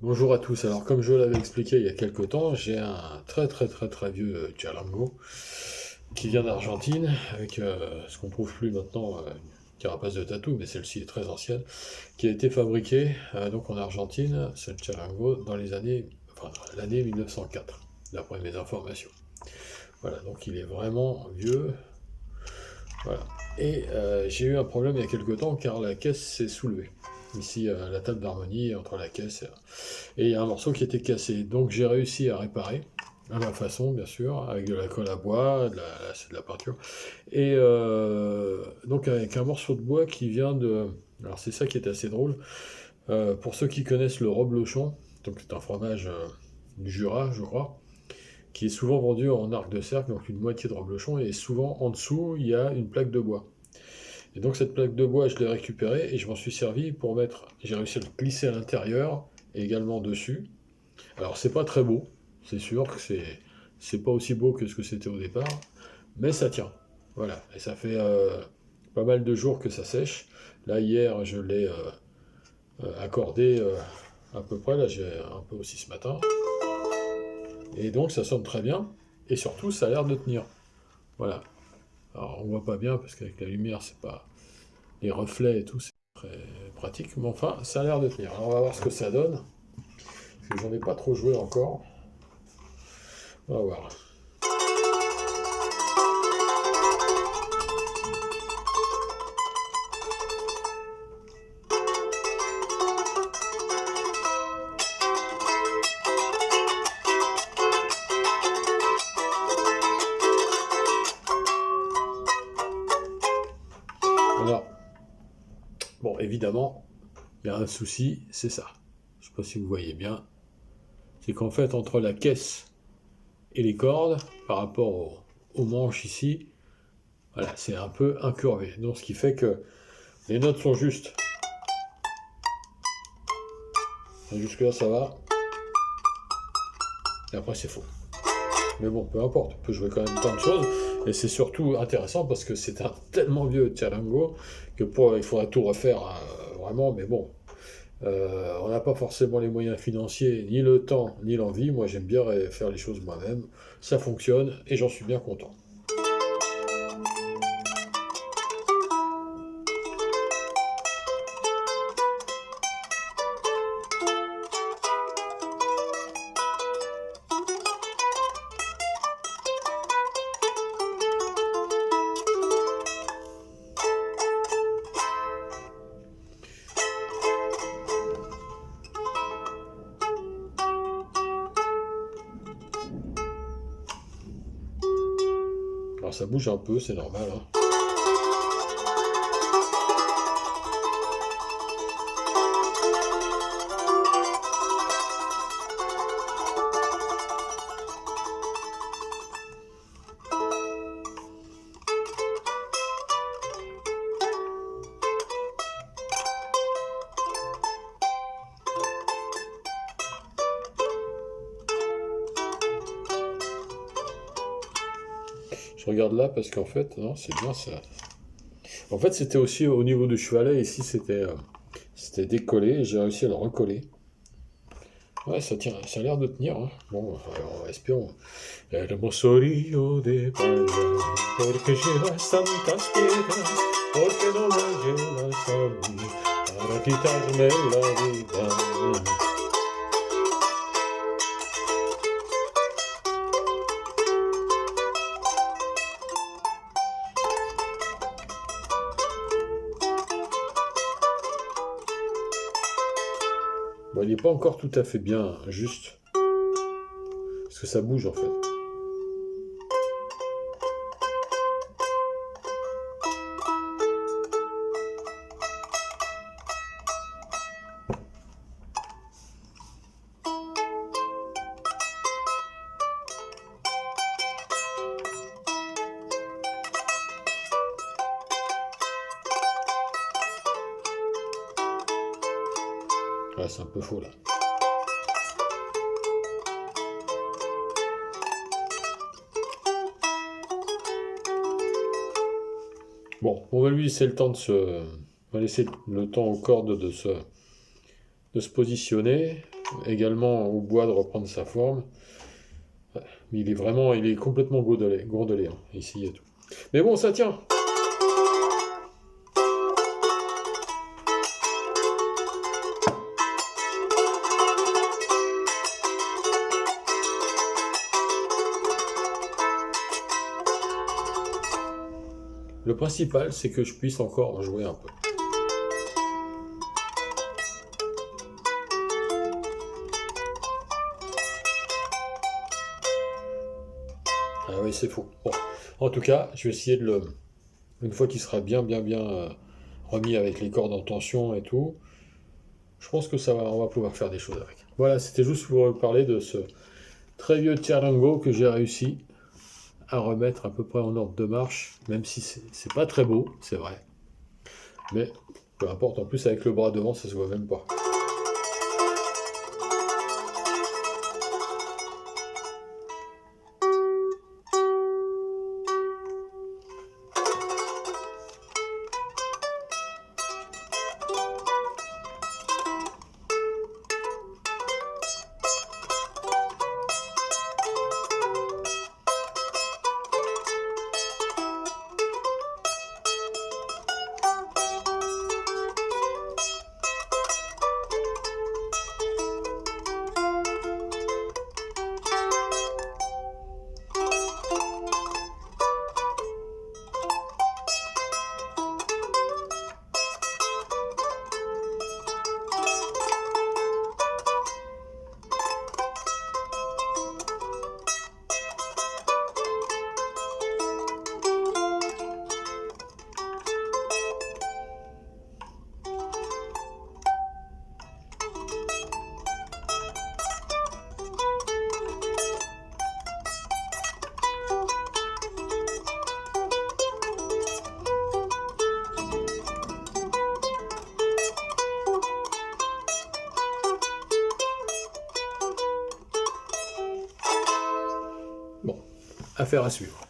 Bonjour à tous. Alors, comme je l'avais expliqué il y a quelques temps, j'ai un très vieux Charango qui vient d'Argentine, avec ce qu'on trouve plus maintenant, une carapace de tatou, mais celle-ci est très ancienne, qui a été fabriquée donc en Argentine, ce Charango, dans les années, enfin, l'année 1904, d'après mes informations. Voilà, donc il est vraiment vieux. Voilà. Et j'ai eu un problème il y a quelques temps car la caisse s'est soulevée. Ici, la table d'harmonie entre la caisse et il y a un morceau qui était cassé. Donc j'ai réussi à réparer, à ma façon bien sûr, avec de la colle à bois, c'est de la peinture. Et donc avec un morceau de bois qui vient de... Alors c'est ça qui est assez drôle. Pour ceux qui connaissent le reblochon, donc c'est un fromage du Jura, je crois, qui est souvent vendu en arc de cercle, donc une moitié de reblochon, et souvent en dessous il y a une plaque de bois. Et donc cette plaque de bois, je l'ai récupérée et je m'en suis servi pour mettre. J'ai réussi à le glisser à l'intérieur et également dessus. Alors c'est pas très beau, c'est sûr que c'est pas aussi beau que ce que c'était au départ, mais ça tient. Voilà, et ça fait pas mal de jours que ça sèche. Là hier je l'ai accordé à peu près, là j'ai un peu aussi ce matin. Et donc ça sonne très bien, et surtout ça a l'air de tenir. Voilà. Alors on voit pas bien parce qu'avec la lumière c'est pas... Les reflets et tout c'est très pratique, mais enfin ça a l'air de tenir. Alors on va voir ce que ça donne, parce que j'en ai pas trop joué encore. On va voir. Alors, bon, évidemment, il y a un souci, c'est ça. Je ne sais pas si vous voyez bien. C'est qu'en fait, entre la caisse et les cordes, par rapport aux manches ici, voilà, c'est un peu incurvé. Donc, ce qui fait que les notes sont justes. Jusque-là, ça va. Et après, c'est faux. Mais bon, peu importe, on peut jouer quand même plein de choses. Et c'est surtout intéressant parce que c'est un tellement vieux Charango que il faudra tout refaire, hein, vraiment. Mais bon, on n'a pas forcément les moyens financiers, ni le temps, ni l'envie. Moi, j'aime bien faire les choses moi-même. Ça fonctionne et j'en suis bien content. Alors ça bouge un peu, c'est normal, hein. Je regarde là parce qu'en fait, non, c'est bien ça. En fait, c'était aussi au niveau du chevalet, ici c'était décollé et j'ai réussi à le recoller. Ouais, ça tient, ça a l'air de tenir, hein. Bon, alors, espérons. Hermosorio de playa, porque llevas tantas piedras, porque no me llevas a mí, para quitarme la vida. Bon, il n'est pas encore tout à fait bien, juste, parce que ça bouge en fait. Ouais, c'est un peu faux là. Bon, on va lui laisser le temps On va laisser le temps aux cordes de se positionner. également au bois de reprendre sa forme. Mais il est complètement gourdelé hein, ici et tout. Mais bon, ça tient. Le principal, c'est que je puisse encore en jouer un peu. Ah oui, c'est faux. Bon. En tout cas, je vais essayer de le... Une fois qu'il sera bien remis avec les cordes en tension et tout, je pense que on va pouvoir faire des choses avec. Voilà, c'était juste pour vous parler de ce très vieux Tcherlango que j'ai réussi à remettre à peu près en ordre de marche, même si c'est pas très beau, c'est vrai. Mais peu importe, en plus avec le bras devant, ça se voit même pas. Bon, affaire à suivre.